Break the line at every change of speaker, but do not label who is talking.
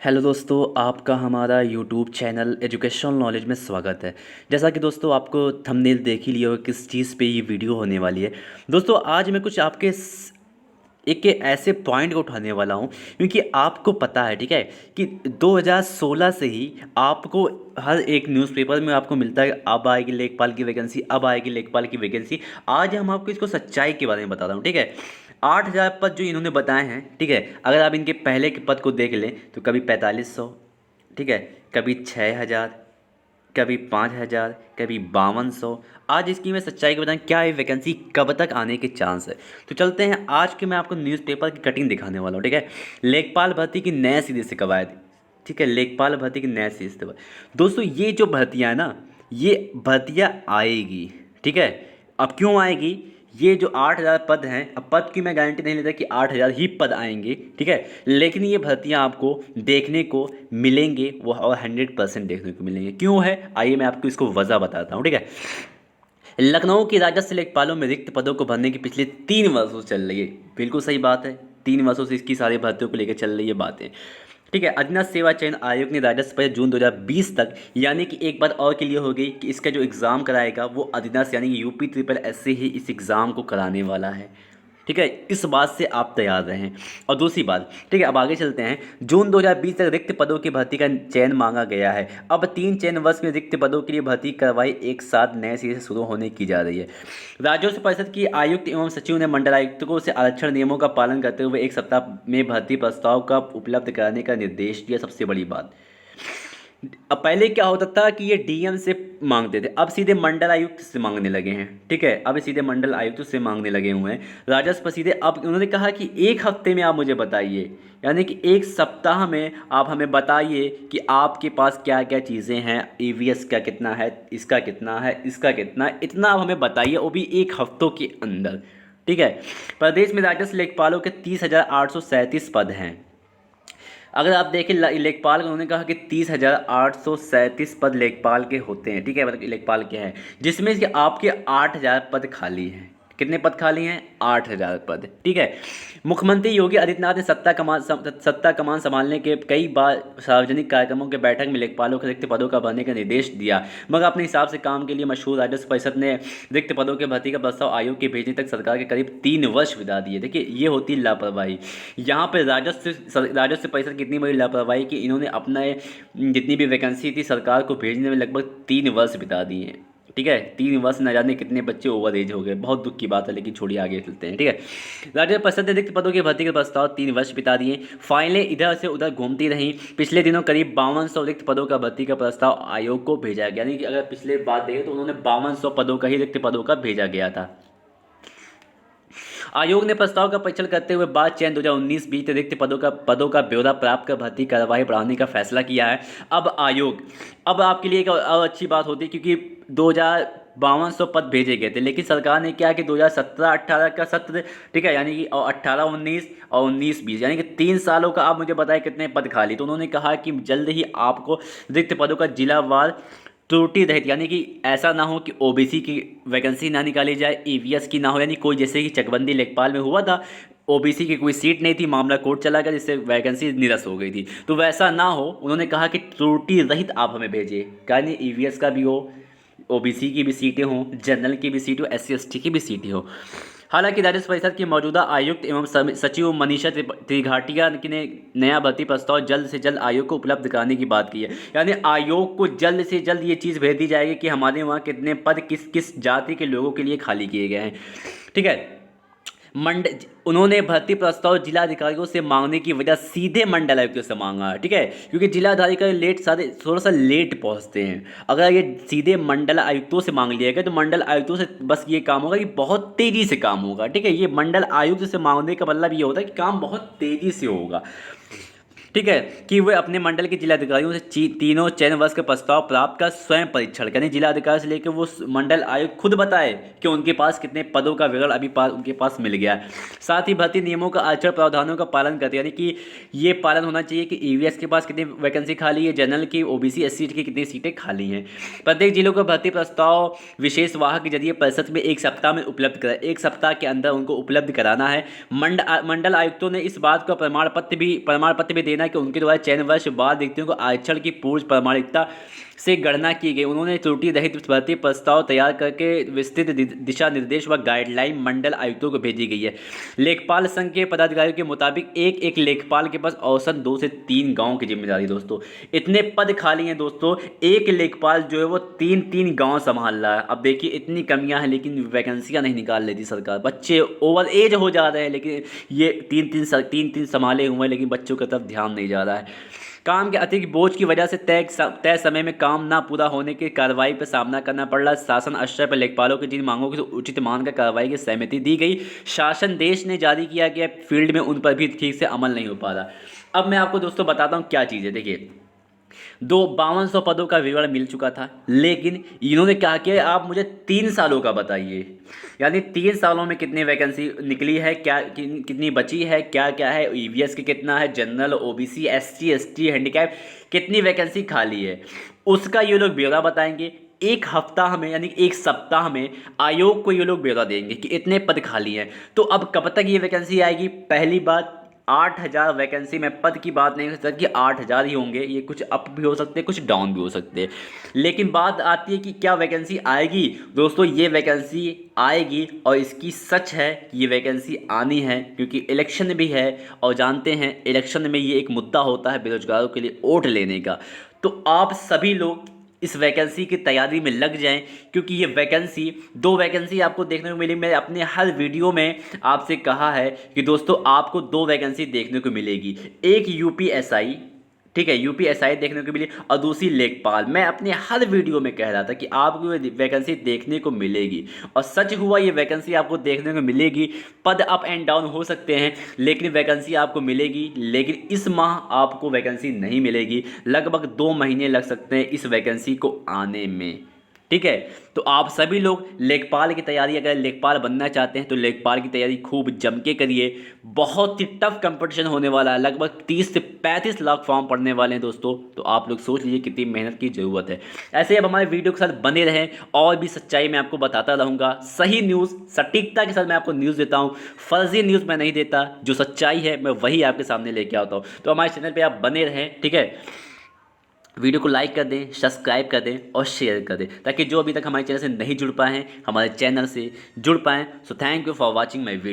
Hello दोस्तों, आपका हमारा यूट्यूब चैनल एजुकेशनल नॉलेज में स्वागत है। जैसा कि दोस्तों आपको थंबनेल देख ही लिया होगा किस चीज़ पे ये वीडियो होने वाली है। दोस्तों आज मैं कुछ आपके एक ऐसे पॉइंट को उठाने वाला हूँ, क्योंकि आपको पता है, ठीक है, कि 2016 से ही आपको हर एक न्यूज़पेपर में आपको मिलता है अब आएगी लेखपाल की वैकेंसी, अब आएगी लेखपाल की वैकेंसी। आज हम आपको इसको सच्चाई के बारे में बता रहा हूँ, ठीक है। 8,000 पद जो इन्होंने बताए हैं, ठीक है, अगर आप इनके पहले के पद को देख लें तो कभी 4500, ठीक है, कभी 6,000, कभी 5,000, कभी 5200। आज इसकी मैं सच्चाई को बताएं क्या ये वैकेंसी कब तक आने के चांस है। तो चलते हैं, आज के मैं आपको न्यूज़पेपर की कटिंग दिखाने वाला हूँ, ठीक है। लेखपाल भर्ती की नए सिरे से कब आए थे, ठीक है, लेखपाल भर्ती की नए सिरे से। दोस्तों ये जो भर्तियाँ हैं ना, ये भर्तियाँ आएगी, ठीक है। अब क्यों आएगी, ये जो 8,000 पद हैं, अब पद की मैं गारंटी नहीं लेता कि 8,000 ही पद आएंगे, ठीक है, लेकिन ये भर्तियां आपको देखने को मिलेंगे, वो और 100% देखने को मिलेंगे। क्यों है, आइए मैं आपको इसको वजह बताता हूँ, ठीक है। लखनऊ की राजस्व लेखपालों में रिक्त पदों को भरने की पिछले 3 वर्षों से चल रही है, बिल्कुल सही बात है, 3 वर्षों से इसकी सारी भर्तियों को लेकर चल रही है बातें, ठीक है। अधीनस्थ सेवा चयन आयोग ने राजस्व पर जून 2020 तक, यानी कि एक बात और क्लियर हो गई कि इसका जो एग्ज़ाम कराएगा वो अधीनस्थ यानी कि UP SSS से ही इस एग्ज़ाम को कराने वाला है, ठीक है। इस बात से आप तैयार रहें। और दूसरी बात, ठीक है, अब आगे चलते हैं। जून 2020 तक रिक्त पदों की भर्ती का चयन मांगा गया है। अब 3 चयन वर्ष में रिक्त पदों के लिए भर्ती कार्रवाई एक साथ नए सिरे से शुरू होने की जा रही है। राजस्व परिषद की आयुक्त एवं सचिव ने मंडलायुक्तों से आरक्षण नियमों का पालन करते हुए एक सप्ताह में भर्ती प्रस्ताव का उपलब्ध कराने का निर्देश दिया। सबसे बड़ी बात, अब पहले क्या होता था कि ये DM से मांगते थे, अब सीधे मंडल आयुक्त से मांगने लगे हैं, ठीक है, अब सीधे मंडल आयुक्त से मांगने लगे हुए हैं राजस्व सीधे। अब उन्होंने कहा कि एक हफ्ते में आप मुझे बताइए, यानी कि एक सप्ताह में आप हमें बताइए कि आपके पास क्या क्या चीज़ें हैं, EVS का कितना है, इसका कितना है, इसका कितना है, इतना आप हमें बताइए, वो भी एक हफ्तों के अंदर, ठीक है। प्रदेश में राजस्व लेखपालों के 30,837 पद हैं। अगर आप देखें लेखपाल का, उन्होंने कहा कि 30,837 पद लेखपाल के होते हैं, ठीक है, मतलब लेखपाल के हैं, जिसमें से आपके 8,000 पद खाली हैं। कितने पद खाली हैं, 8,000 पद, ठीक है। मुख्यमंत्री योगी आदित्यनाथ ने सत्ता कमान संभालने के कई बार सार्वजनिक कार्यक्रमों के बैठक में लेखपालों के रिक्त पदों का भरने का निर्देश दिया, मगर अपने हिसाब से काम के लिए मशहूर राजस्व परिषद ने रिक्त पदों के भर्ती का प्रस्ताव आयोग के भेजने तक सरकार के करीब 3 वर्ष बिता दिए। देखिए ये होती लापरवाही। यहाँ पे राजस्व परिषद की इतनी बड़ी लापरवाही कि इन्होंने अपना जितनी भी वैकेंसी थी सरकार को भेजने में लगभग 3 वर्ष बिता दिए हैं, ठीक है। 3 वर्ष न जाने कितने बच्चे ओवर एज हो गए, बहुत दुख की बात है, लेकिन छोड़िए आगे चलते हैं, ठीक है। राज्य परिषद ने रिक्त पदों की भर्ती के प्रस्ताव 3 वर्ष बिता दिए, फाइलें इधर से उधर घूमती रहीं। पिछले दिनों करीब 5200 रिक्त पदों का भर्ती का प्रस्ताव आयोग को भेजा गया, यानी कि अगर पिछले बात देखें तो उन्होंने 5200 पदों का ही रिक्त पदों का भेजा गया था। आयोग ने प्रस्ताव का परीक्षण करते हुए बाद चयन 2019-20 रिक्त पदों का ब्यौरा प्राप्त कर भर्ती कार्रवाई बढ़ाने का फैसला किया है। अब आपके लिए एक और अच्छी बात होती है, क्योंकि 2,5200 पद भेजे गए थे, लेकिन सरकार ने क्या कि 2017-18 का सत्र, ठीक है, यानी कि 18-19 और 19-20, यानी कि 3 सालों का आप मुझे बताएं कितने पद खाली। तो उन्होंने कहा कि जल्द ही आपको रिक्त पदों का जिलावार त्रुटि रहित, यानी कि ऐसा ना हो कि OBC की वैकेंसी ना निकाली जाए, EVS की ना हो, यानी कोई जैसे कि चकबंदी लेखपाल में हुआ था, OBC की कोई सीट नहीं थी, मामला कोर्ट चला गया, जिससे वैकेंसी निरस्त हो गई थी, तो वैसा ना हो। उन्होंने कहा कि त्रुटि रहित आप हमें भेजिए, यानी EVS का भी हो, OBC की भी सीटें हों, जनरल की भी सीट हो, SC ST की भी सीटें हो। हालांकि राजस्व परिषद की मौजूदा आयुक्त एवं सचिव मनीषा त्रिघाटिया ने नया भर्ती प्रस्ताव जल्द से जल्द आयोग को उपलब्ध कराने की बात की है, यानी आयोग को जल्द से जल्द ये चीज़ भेज दी जाएगी कि हमारे वहाँ कितने पद किस किस जाति के लोगों के लिए खाली किए गए हैं, ठीक है। उन्होंने भर्ती प्रस्ताव जिलाधिकारियों से मांगने की वजह सीधे मंडल आयुक्तों से मांगा है, ठीक है, क्योंकि जिलाधिकारी थोड़ा सा लेट पहुंचते हैं। अगर ये सीधे मंडल आयुक्तों से मांग लिया गया तो मंडल आयुक्तों से बस ये काम होगा कि बहुत तेज़ी से काम होगा, ठीक है। ये मंडल आयुक्त से मांगने का मतलब ये होता है कि काम बहुत तेज़ी से होगा, ठीक है, कि वे अपने मंडल के जिलाधिकारियों से तीनों चयन वर्ष का प्रस्ताव प्राप्त कर स्वयं परीक्षण करें। जिलाधिकारी से लेकर वो मंडल आयुक्त खुद बताए कि उनके पास कितने पदों का विवरण अभी उनके पास मिल गया है। साथ ही भर्ती नियमों का आचरण प्रावधानों का पालन करते, यानी कि ये पालन होना चाहिए कि EVS के पास कितनी वैकेंसी खाली है, जनरल की, OBC SC की कितनी सीटें खाली हैं। प्रत्येक जिलों का भर्ती प्रस्ताव विशेष वाहक के जरिए परिषद में एक सप्ताह में उपलब्ध कराए, एक सप्ताह के अंदर उनको उपलब्ध कराना है। मंडल आयुक्तों ने इस बात का प्रमाण पत्र भी देना देना कि उनके द्वारा चयन वर्ष बाद व्यक्तियों को आरक्षण की पूर्ण प्रामाणिकता से गणना की गई। उन्होंने त्रुटि रहित भर्ती प्रस्ताव तैयार करके विस्तृत दिशा निर्देश व गाइडलाइन मंडल आयुक्तों को भेजी गई है। लेखपाल संघ के पदाधिकारियों के मुताबिक एक एक लेखपाल के पास औसतन 2 से 3 गांव की जिम्मेदारी। दोस्तों इतने पद खाली हैं दोस्तों, एक लेखपाल जो है वो 3-3 गांव संभाल रहा है। अब देखिए इतनी कमियां हैं लेकिन वैकेंसियां नहीं निकाल लेती सरकार। बच्चे ओवर एज हो जा रहे हैं लेकिन ये 3-3 संभाले हुए हैं लेकिन बच्चों की तरफ ध्यान नहीं जा रहा है। काम के अतिरिक्त बोझ की वजह से तय समय में काम ना पूरा होने की कार्रवाई पर सामना करना पड़ रहा है। शासन स्तर पर लेखपालों की जिन मांगों की उचित मानकर कार्रवाई की सहमति दी गई, शासन देश ने जारी किया गया फील्ड में उन पर भी ठीक से अमल नहीं हो पा रहा। अब मैं आपको दोस्तों बताता हूँ क्या चीज़ है। देखिए 5200 पदों का विवरण मिल चुका था लेकिन इन्होंने कहा कि आप मुझे 3 सालों का बताइए, यानी 3 सालों में कितनी वैकेंसी निकली है, क्या कितनी बची है, क्या क्या है, ईवीएस के कितना है, general, OBC, SC, ST, handicap, कितनी वैकेंसी खाली है, उसका ये लोग ब्यौरा बताएंगे। एक हफ्ता में यानी एक सप्ताह में आयोग को ये लोग ब्यौरा देंगे कि इतने पद खाली हैं। तो अब कब तक ये वैकेंसी आएगी? पहली बात 8000 वैकेंसी में पद की बात नहीं कर सकता कि 8000 ही होंगे, ये कुछ अप भी हो सकते हैं कुछ डाउन भी हो सकते हैं। लेकिन बात आती है कि क्या वैकेंसी आएगी? दोस्तों ये वैकेंसी आएगी और इसकी सच है कि ये वैकेंसी आनी है क्योंकि इलेक्शन भी है और जानते हैं इलेक्शन में ये एक मुद्दा होता है बेरोजगारों के लिए वोट लेने का। तो आप सभी लोग इस वैकेंसी की तैयारी में लग जाएं क्योंकि ये वैकेंसी 2 वैकेंसी आपको देखने को मिली। मैं अपने हर वीडियो में आपसे कहा है कि दोस्तों आपको 2 वैकेंसी देखने को मिलेगी, एक यूपीएसआई, ठीक है, यूपीएसआई देखने को मिली और दूसरी लेखपाल। मैं अपने हर वीडियो में कह रहा था कि आपको ये वैकेंसी देखने को मिलेगी और सच हुआ, ये वैकेंसी आपको देखने को मिलेगी। पद अप एंड डाउन हो सकते हैं लेकिन वैकेंसी आपको मिलेगी। लेकिन इस माह आपको वैकेंसी नहीं मिलेगी, लगभग 2 महीने लग सकते हैं इस वैकेंसी को आने में, ठीक है। तो आप सभी लोग लेखपाल की तैयारी, अगर लेखपाल बनना चाहते हैं तो लेखपाल की तैयारी खूब जम के करिए। बहुत ही टफ कंपटीशन होने वाला है, लगभग 30 से 35 लाख फॉर्म पड़ने वाले हैं दोस्तों। तो आप लोग सोच लीजिए कितनी मेहनत की ज़रूरत है। ऐसे अब हमारे वीडियो के साथ बने रहें और भी सच्चाई मैं आपको बताता रहूँगा। सही न्यूज़ सटीकता के साथ मैं आपको न्यूज़ देता हूँ, फर्जी न्यूज़ मैं नहीं देता। जो सच्चाई है मैं वही आपके सामने लेके आता हूँ। तो हमारे चैनल पर आप बने रहें, ठीक है। वीडियो को लाइक कर दें, सब्सक्राइब कर दें और शेयर कर दें ताकि जो अभी तक हमारे चैनल से नहीं जुड़ पाए हैं हमारे चैनल से जुड़ पाएँ। So thank you for watching my video.